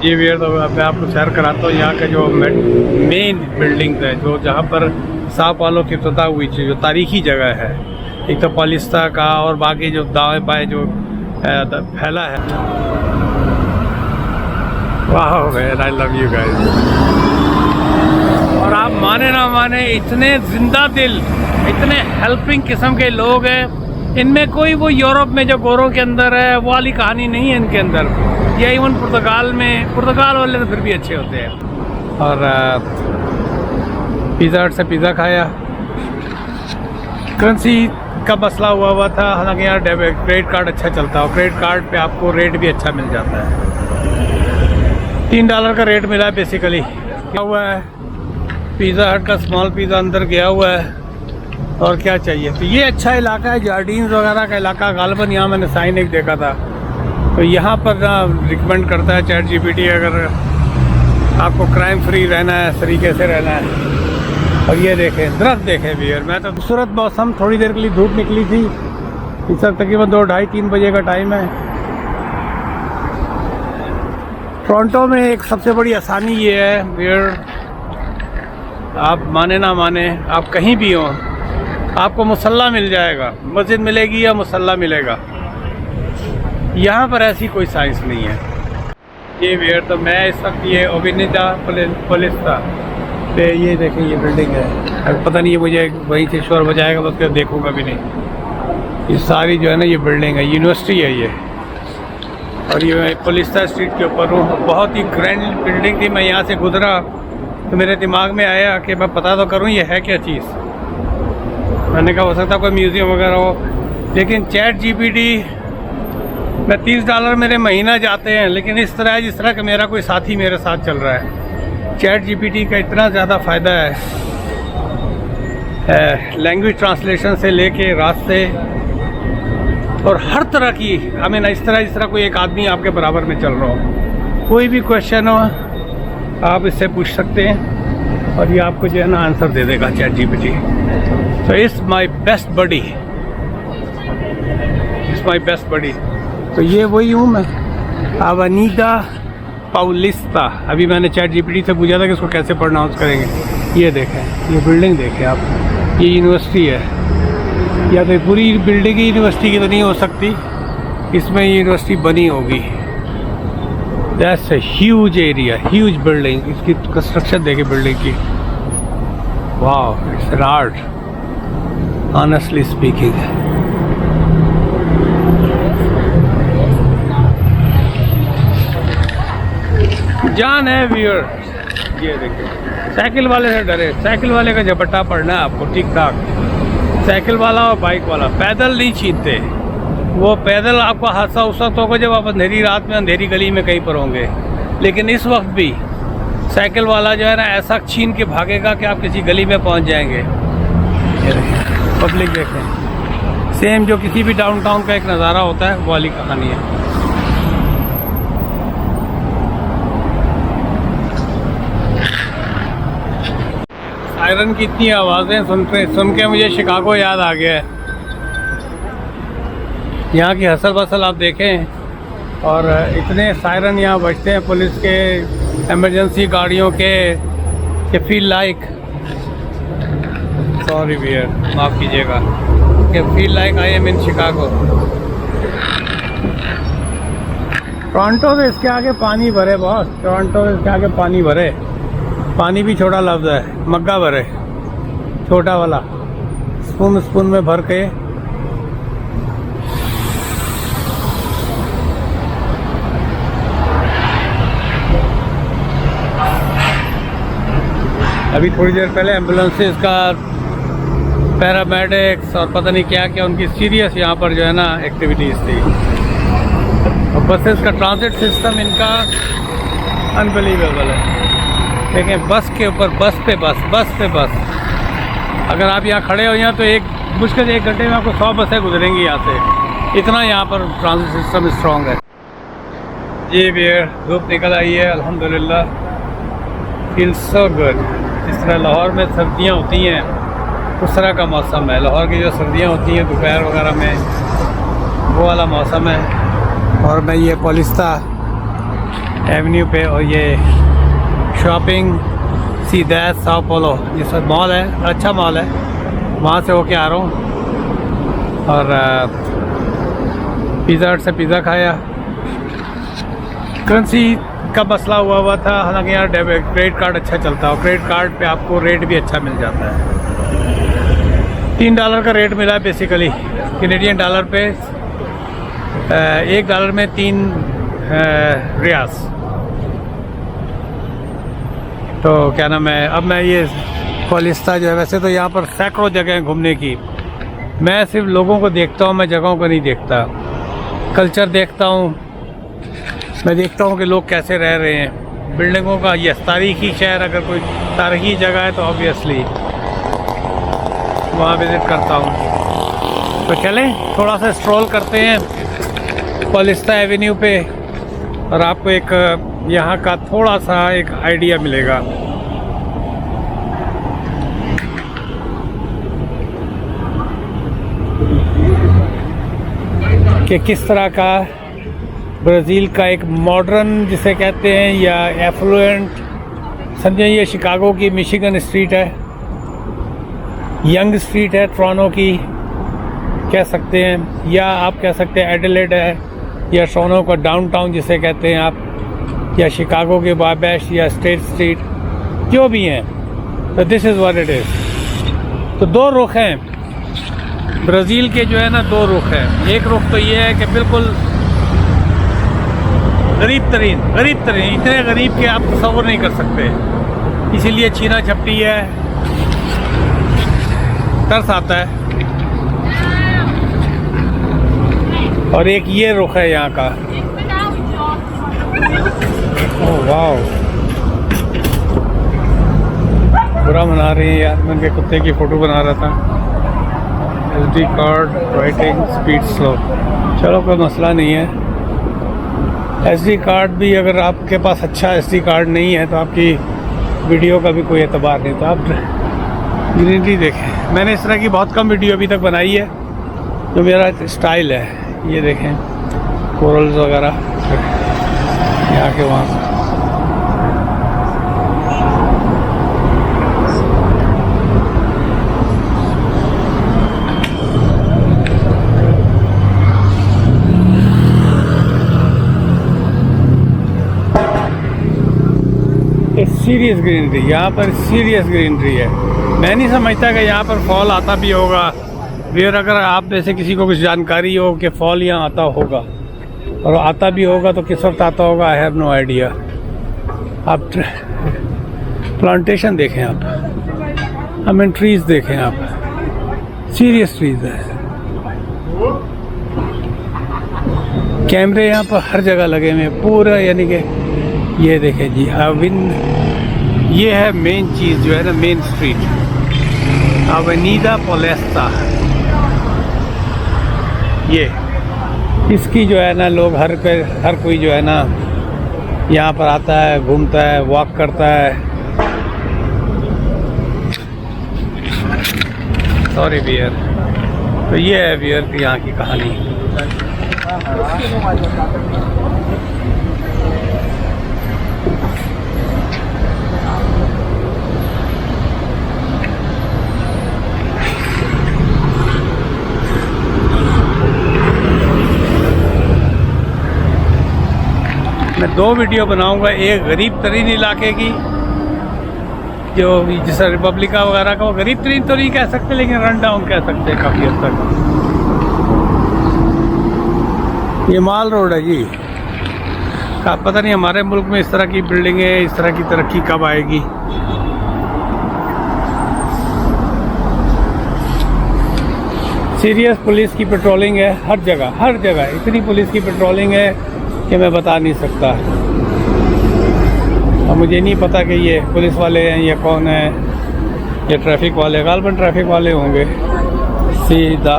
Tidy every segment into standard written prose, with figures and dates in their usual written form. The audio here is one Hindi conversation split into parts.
ये भी है तो मैं आपको सैर कराता हूँ यहाँ का जो मेन बिल्डिंग है, जो जहाँ पर साओ पाउलो की इफ्तिताह हुई थी, जो तारीखी जगह है। एक तो पालिस्ता का और बाकी जो दाएं बाएं जो फैला है। वाह man, I love you guys. और आप माने ना माने, इतने जिंदा दिल, इतने हेल्पिंग किस्म के लोग हैं। इनमें कोई वो यूरोप में जो गोरों के अंदर है वो वाली कहानी नहीं है इनके अंदर। या इवन पुर्तगाल वाले तो फिर भी अच्छे होते हैं। और पिज़्ज़ा हट से पिज़्ज़ा खाया। करेंसी का मसला हुआ था, हालांकि यहाँ क्रेडिट कार्ड अच्छा चलता है। क्रेडिट कार्ड पे आपको रेट भी अच्छा मिल जाता है। $3 का रेट मिला है बेसिकली। क्या हुआ है, पिज़्ज़ा हट का स्मॉल पिज़्ज़ा अंदर गया हुआ है। और क्या चाहिए। तो ये अच्छा इलाका है, जार्डीन्स वगैरह का इलाका। गालिबन यहाँ मैंने साइन एक देखा था, तो यहाँ पर ना रिकमेंड करता है चैट जीपीटी, अगर आपको क्राइम फ्री रहना है, इस तरीके से रहना है। और ये देखें, दरख्त देखें भैया। मैं तो खूबसूरत मौसम, थोड़ी देर के लिए धूप निकली थी। इस वक्त तकरीबन 2, 2:30, 3 बजे का टाइम है। टोरंटो में एक सबसे बड़ी आसानी ये है भैया, आप माने ना माने, आप कहीं भी हो आपको मुसल्ला मिल जाएगा। मस्जिद मिलेगी या मुसल्ला मिलेगा। यहाँ पर ऐसी कोई साइंस नहीं है। ये वेयर तो मैं इस वक्त ये ओबिनिदा पुलिस्ता पे, ये देखें ये बिल्डिंग है। अब पता नहीं है, मुझे वहीं से शोर बजाएगा तो उसको देखूँगा भी नहीं। ये सारी जो है ना ये बिल्डिंग है, यूनिवर्सिटी है ये। और ये मैं पुलिस्ता स्ट्रीट के ऊपर हूँ। बहुत ही ग्रैंड बिल्डिंग थी। मैं यहाँ से गुजरा तो मेरे दिमाग में आया कि मैं पता तो करूँ ये है क्या चीज़। मैंने कहा हो सकता है कोई म्यूज़ियम वगैरह हो। लेकिन चैट जीपीटी में $30 मेरे महीना जाते हैं, लेकिन इस तरह जिस तरह का मेरा कोई साथी मेरे साथ चल रहा है। चैट जीपीटी का इतना ज़्यादा फ़ायदा है, लैंग्वेज ट्रांसलेशन से लेके रास्ते और हर तरह की। आई मीन इस तरह कोई एक आदमी आपके बराबर में चल रहा हो, कोई भी क्वेश्चन हो आप इससे पूछ सकते हैं और ये आपको जो है ना आंसर दे देगा chat GPT. So it's my best buddy. It's my best buddy. तो ये वही हूँ मैं, अवेनिदा पाउलिस्ता। अभी मैंने चैट जीपीटी से पूछा था कि इसको कैसे प्रोनाउंस करेंगे। ये देखें, ये बिल्डिंग देखें आप, ये यूनिवर्सिटी है। या तो पूरी बिल्डिंग ही यूनिवर्सिटी की तो नहीं हो सकती, इसमें यूनिवर्सिटी बनी होगी। That's a huge area, huge building. इसकी कंस्ट्रक्शन देखें बिल्डिंग की। वाह, it's an art honestly speaking। जान है व्यूअर। ये देखिए, साइकिल वाले से डरे। साइकिल वाले का झपट्टा पड़ना है आपको ठीक ठाक। साइकिल वाला और बाइक वाला पैदल नहीं छीनते। वो पैदल आपको हादसा उस वक्त होगा जब आप अंधेरी रात में अंधेरी गली में कहीं पर होंगे। लेकिन इस वक्त भी साइकिल वाला जो है ना ऐसा छीन के भागेगा कि आप किसी गली में पहुंच जाएंगे। पब्लिक देखें, सेम जो किसी भी डाउनटाउन का एक नज़ारा होता है वो वाली कहानी है। सायरन की इतनी आवाज़ें सुन के मुझे शिकागो याद आ गया है। यहाँ की हसल बसल आप देखें, और इतने सायरन यहाँ बजते हैं पुलिस के, इमरजेंसी गाड़ियों के फील लाइक, सॉरी वियर, माफ़ कीजिएगा, कि feel like I am in Chicago. Toronto से इसके आगे पानी भरे बॉस, टोरंटो से इसके आगे पानी भरे। पानी भी छोटा लफ्ज़ है, मग्गा भरे, छोटा वाला स्पून में भर के। अभी थोड़ी देर पहले एम्बुलेंसेस का, पैरामेडिक्स और पता नहीं क्या क्या उनकी सीरियस यहाँ पर जो है ना एक्टिविटीज़ थी। और बसेस का ट्रांजिट सिस्टम इनका अनबिलीवेबल है। देखें, बस के ऊपर बस पे बस। अगर आप यहाँ खड़े हो यहाँ तो मुश्किल 1 घंटे में आपको 100 बसें गुजरेंगी यहाँ से। इतना यहाँ पर ट्रांजिट सिस्टम स्ट्रॉन्ग है। जी भैया, धूप निकल आई है अल्हम्दुलिल्लाह, फील सो गुड। जिस तरह लाहौर में सर्दियाँ होती हैं उस तरह का मौसम है। लाहौर की जो सर्दियाँ होती हैं दोपहर वगैरह में, वो वाला मौसम है। और मैं ये पालिस्ता एवेन्यू पे, और ये शॉपिंग सीधा साओ पोलो, ये सब मॉल है, अच्छा मॉल है, वहाँ से होके आ रहा हूँ। और पिज़्ज़ा हट से पिज़्ज़ा खाया। करेंसी का मसला हुआ था, हालांकि यहाँ डेबिट क्रेडिट कार्ड अच्छा चलता है और क्रेडिट कार्ड पे आपको रेट भी अच्छा मिल जाता है। $3 का रेट मिला है बेसिकली, कैनेडियन डॉलर पे $1 में 3 रियास। तो क्या नाम है, अब मैं ये पॉलिस्ता जो है, वैसे तो यहाँ पर सैकड़ों जगह हैं घूमने की, मैं सिर्फ लोगों को देखता हूँ, मैं जगहों को नहीं देखता। कल्चर देखता हूँ, मैं देखता हूँ कि लोग कैसे रह रहे हैं, बिल्डिंगों का। ये तारीखी शहर, अगर कोई तारीखी जगह है तो ऑब्वियसली वहाँ विज़िट करता हूँ। तो चलें थोड़ा सा स्ट्रोल करते हैं पॉलिस्ता एवेन्यू पे, और आपको एक यहाँ का थोड़ा सा एक आइडिया मिलेगा। कि किस तरह का ब्राज़ील का एक मॉडर्न जिसे कहते हैं, या एफ्लुएंट, समझे, ये शिकागो की मिशिगन स्ट्रीट है, यंग स्ट्रीट है टोरंटो की कह सकते हैं, या आप कह सकते हैं एडिलेड है, या टोरंटो का डाउनटाउन जिसे कहते हैं आप, या शिकागो के बाबैश, या स्टेट स्ट्रीट, जो भी हैं। तो this is what it is. तो दो रुख हैं ब्राज़ील के, जो है ना, दो रुख हैं। एक रुख तो ये है कि बिल्कुल गरीब तरीन, इतने गरीब कि आप तस्वर नहीं कर सकते, इसीलिए छीना झपटी है, तरस आता है। और एक ये रुख है यहाँ का, ओह वाह, बुरा मना रही है यार, मैं उनके कुत्ते की फ़ोटो बना रहा था। SD card writing speed slow, चलो कोई मसला नहीं है। SD कार्ड भी, अगर आपके पास अच्छा SD कार्ड नहीं है तो आपकी वीडियो का भी कोई एतबार नहीं। तो आप ग्रीनरी देखें, मैंने इस तरह की बहुत कम वीडियो अभी तक बनाई है, जो मेरा स्टाइल है। ये देखें कोरल्स वगैरह यहाँ के वहाँ। सीरियस ग्रीनरी, यहाँ पर सीरियस ग्रीनरी है। मैं नहीं समझता कि यहाँ पर फॉल आता भी होगा। फिर अगर आप में से किसी को कुछ जानकारी हो कि फॉल यहाँ आता होगा, और आता भी होगा तो किस वक्त आता होगा, आई हैव नो आइडिया। आप प्लांटेशन देखें, आप हमें ट्रीज़ देखें, आप सीरियस ट्रीज़ है। कैमरे यहाँ पर हर जगह लगे हुए हैं पूरा, यानी कि ये देखें जी, ये है मेन चीज़ जो है ना, मेन स्ट्रीट, अवेनिदा पोलेस्ता। ये इसकी जो है ना, लोग हर कोई जो है ना यहाँ पर आता है, घूमता है, वॉक करता है। सॉरी बियर। तो ये है बियर की यहाँ की कहानी। मैं 2 वीडियो बनाऊंगा, एक गरीब तरीन इलाके की, जो जैसा रिपब्लिका वगैरह का, वो गरीब तरीन तो नहीं कह सकते, लेकिन रन डाउन कह सकते हैं काफ़ी हद तक। ये माल रोड है जी। पता नहीं हमारे मुल्क में इस तरह की बिल्डिंगें, इस तरह की तरक्की कब आएगी। सीरियस पुलिस की पेट्रोलिंग है हर जगह इतनी पुलिस की पेट्रोलिंग है कि मैं बता नहीं सकता। अब मुझे नहीं पता कि ये पुलिस वाले हैं या कौन है, ये ट्रैफिक वाले, गालबन ट्रैफिक वाले होंगे। सीधा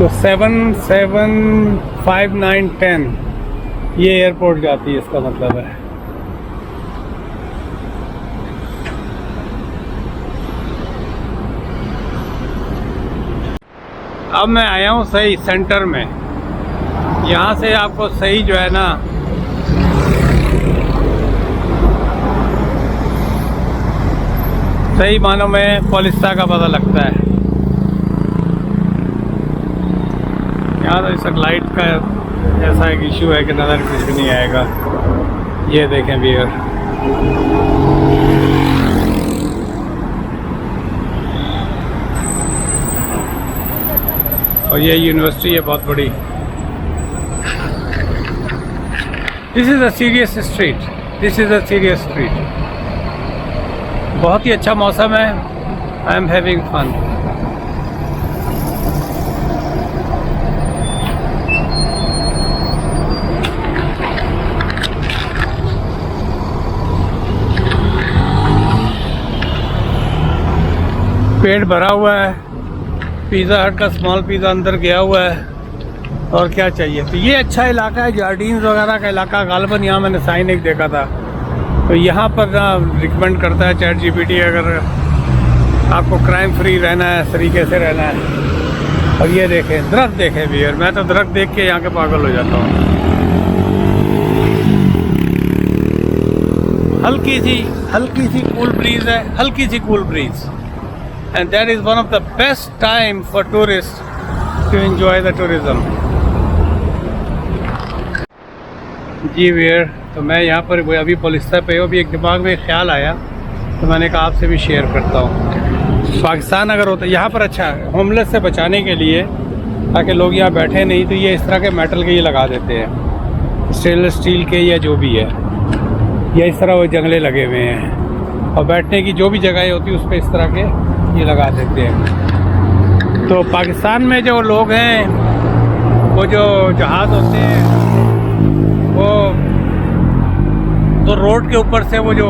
तो 7, 7, 5, 9, 10 ये एयरपोर्ट जाती है, इसका मतलब है। अब मैं आया हूँ सही सेंटर में। यहाँ से आपको सही जो है ना सही मानों में पॉलिस्टा का पता लगता है। यहाँ तो इस लाइट का ऐसा एक इशू है कि नज़र कुछ भी नहीं आएगा। ये देखें व्यूअर, और ये यूनिवर्सिटी है बहुत बड़ी। This is a serious street, this is a serious street. बहुत ही अच्छा मौसम है। I am having fun. पेट भरा हुआ है। पिज़्ज़ा हट का स्मॉल पिज़्ज़ा अंदर गया हुआ है, और क्या चाहिए। तो ये अच्छा इलाका है, जार्डीन्स वगैरह का इलाका। गालिबन यहाँ मैंने साइन एक देखा था, तो यहाँ पर ना रिकमेंड करता है चैट जीपीटी, अगर आपको क्राइम फ्री रहना है, इस तरीके से रहना है। और ये देखें दरख्त, देखें व्यूअर, मैं तो दरख्त देख के यहाँ के पागल हो जाता हूँ। हल्की सी कूल ब्रीज है, हल्की सी cool breeze. And that is one of the best time for tourists to enjoy the tourism. जी वीर, तो मैं यहाँ पर अभी पॉलिस्टा पे हूँ। अभी एक दिमाग में ख्याल आया, तो मैंने कहा आपसे भी शेयर करता हूँ। पाकिस्तान अगर होता यहाँ पर अच्छा है होमलेस से बचाने के लिए, ताकि लोग यहाँ बैठे नहीं, तो ये इस तरह के मेटल के ये लगा देते हैं, स्टेनलेस स्टील के या जो भी है, या इस तरह वो जंगले लगे हुए हैं। और बैठने की जो भी जगह होती है उस पर इस तरह के ये लगा देते हैं। तो पाकिस्तान में जो लोग हैं, वो जो जहाज़ होते हैं, वो तो रोड के ऊपर से वो जो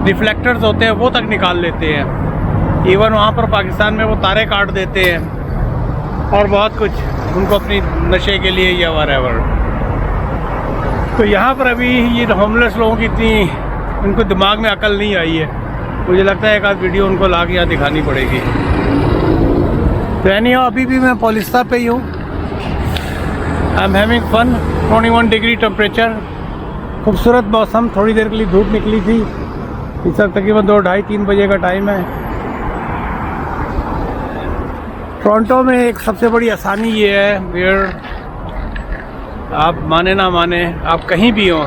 रिफ्लेक्टर्स होते हैं वो तक निकाल लेते हैं। इवन वहाँ पर पाकिस्तान में वो तारे काट देते हैं, और बहुत कुछ उनको अपनी नशे के लिए या वरेवर। तो यहाँ पर अभी ये होमलेस लोगों की इतनी उनको दिमाग में अकल नहीं आई है। मुझे लगता है एक आध वीडियो उनको ला के यहाँ दिखानी पड़ेगी। तो यानी अभी भी मैं पॉलिस्टा पे ही हूँ। I am having fun. 21 degree temperature, खूबसूरत मौसम। थोड़ी देर के लिए धूप निकली थी। इस वक्त तकरीबन 2, 2:30, 3 बजे का टाइम है। टोरंटो में एक सबसे बड़ी आसानी ये है, वेयर आप माने ना माने, आप कहीं भी हो,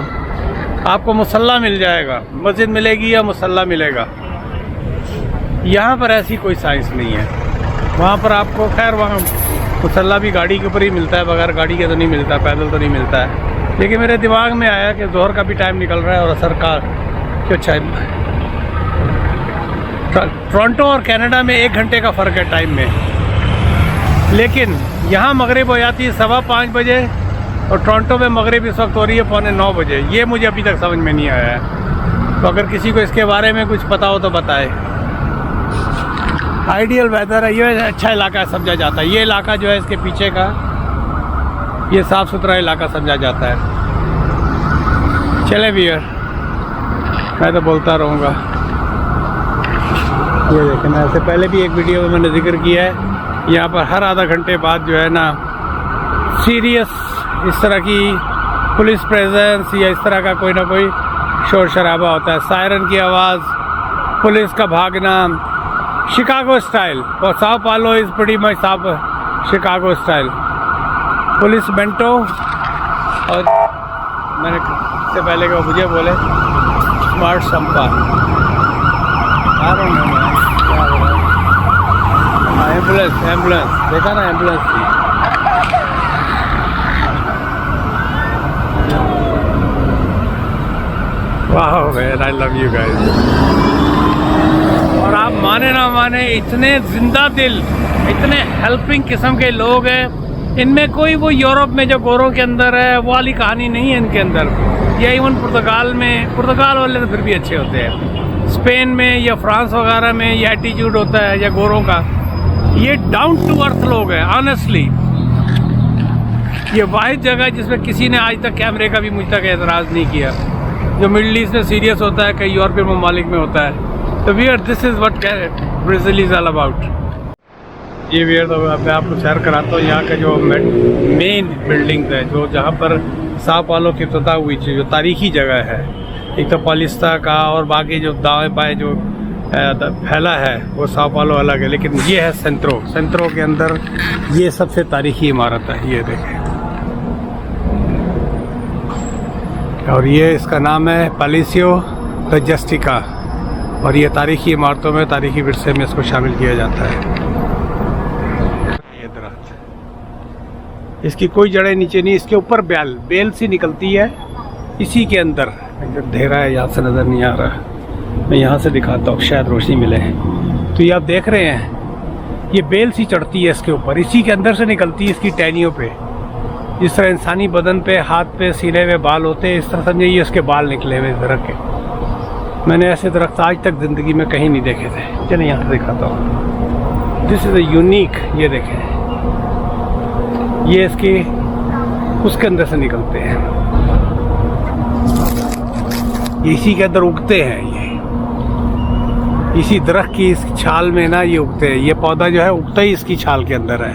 आपको मुसल्ला मिल जाएगा। मस्जिद मिलेगी या मुसल्ला मिलेगा। यहाँ पर ऐसी कोई साइंस नहीं है। वहाँ पर आपको खैर वहाँ मुसल्ला भी गाड़ी के ऊपर ही मिलता है, बगैर गाड़ी के तो नहीं मिलता, पैदल तो नहीं मिलता है। लेकिन मेरे दिमाग में आया कि जोहर का भी टाइम निकल रहा है और असर का क्यों अच्छा है। टोरंटो और कनाडा में 1 घंटे का फ़र्क है टाइम में, लेकिन यहाँ मगरिब हो जाती है 5:15 बजे, और टोरंटो में मगरिब इस वक्त हो रही है 8:45 बजे। ये मुझे अभी तक समझ में नहीं आया है। तो अगर किसी को इसके बारे में कुछ पता हो तो बताए। आइडियल वेदर है, ये अच्छा इलाका है समझा जाता है। ये इलाका जो है इसके पीछे का, ये साफ़ सुथरा इलाका समझा जाता है। चले वियर, मैं तो बोलता रहूँगा। ये देखें, मैं इससे पहले भी एक वीडियो में मैंने जिक्र किया है, यहाँ पर हर आधा घंटे बाद जो है ना सीरियस इस तरह की पुलिस प्रेजेंस या इस तरह का कोई ना कोई शोर शराबा होता है। सायरन की आवाज़, पुलिस का भागना, शिकागो स्टाइल। और साओ पालो is pretty much Chicago style. Police bento, और मैंने इससे पहले कि वो मुझे बोले स्मार्ट संपा। एम्बुलेंस देखा ना, एम्बुलेंस थी। वाह man, I love you guys. और आप माने ना माने, इतने जिंदा दिल, इतने हेल्पिंग किस्म के लोग हैं। इनमें कोई वो यूरोप में जो गोरों के अंदर है वो वाली कहानी नहीं है इनके अंदर। या इवन पुर्तगाल में, पुर्तगाल वाले तो फिर भी अच्छे होते हैं। स्पेन में या फ्रांस वगैरह में ये एटीट्यूड होता है या गोरों का, ये डाउन टू अर्थ लोग हैं ऑनेस्टली। ये वाहिद जगह है जिसमें किसी ने आज तक कैमरे का भी मुझ तक एतराज़ नहीं किया। जो मिडल ईस्ट में सीरियस होता है, कई यूरोपियन ममालिक में होता है। तो wear this is what Brazil is all about. ये वियर तो मैं आपको सैर कराता हूँ यहाँ का जो मेन बिल्डिंग्स है, जो जहाँ पर साओ पाउलो की इब्तिदा हुई थी, जो तारीखी जगह है। एक तो पालिस्ता का और बाकी जो दाएं बाएं जो फैला है वो साओ पाउलो अलग है, लेकिन ये है सेंट्रो के अंदर ये सबसे तारीखी इमारत है। ये देखें, और ये इसका नाम है पैलेसियो द जस्टिका, और ये तारीखी इमारतों में, तारीखी विरसे में इसको शामिल किया जाता है। ये दरख्त, इसकी कोई जड़ें नीचे नहीं, इसके ऊपर बेल सी निकलती है इसी के अंदर। अंधेरा है, यहाँ से नज़र नहीं आ रहा, मैं यहाँ से दिखाता हूँ, शायद रोशनी मिले। तो ये आप देख रहे हैं, ये बेल सी चढ़ती है इसके ऊपर, इसी के अंदर से निकलती है इसकी टहनियों पे। जिस तरह इंसानी बदन पे, हाथ पे, सीने में बाल होते हैं, इस तरह समझिए ये उसके बाल निकले हुए दरख्त के। मैंने ऐसे दरख्त आज तक ज़िंदगी में कहीं नहीं देखे थे। चलिए यहाँ से दिखाता हूँ। दिस इज़ अ यूनिक, ये देखें, ये इसके उसके अंदर से निकलते हैं, इसी के अंदर उगते हैं। ये इसी दरख्त की इस छाल में ना ये उगते हैं। ये पौधा जो है उगता ही इसकी छाल के अंदर है।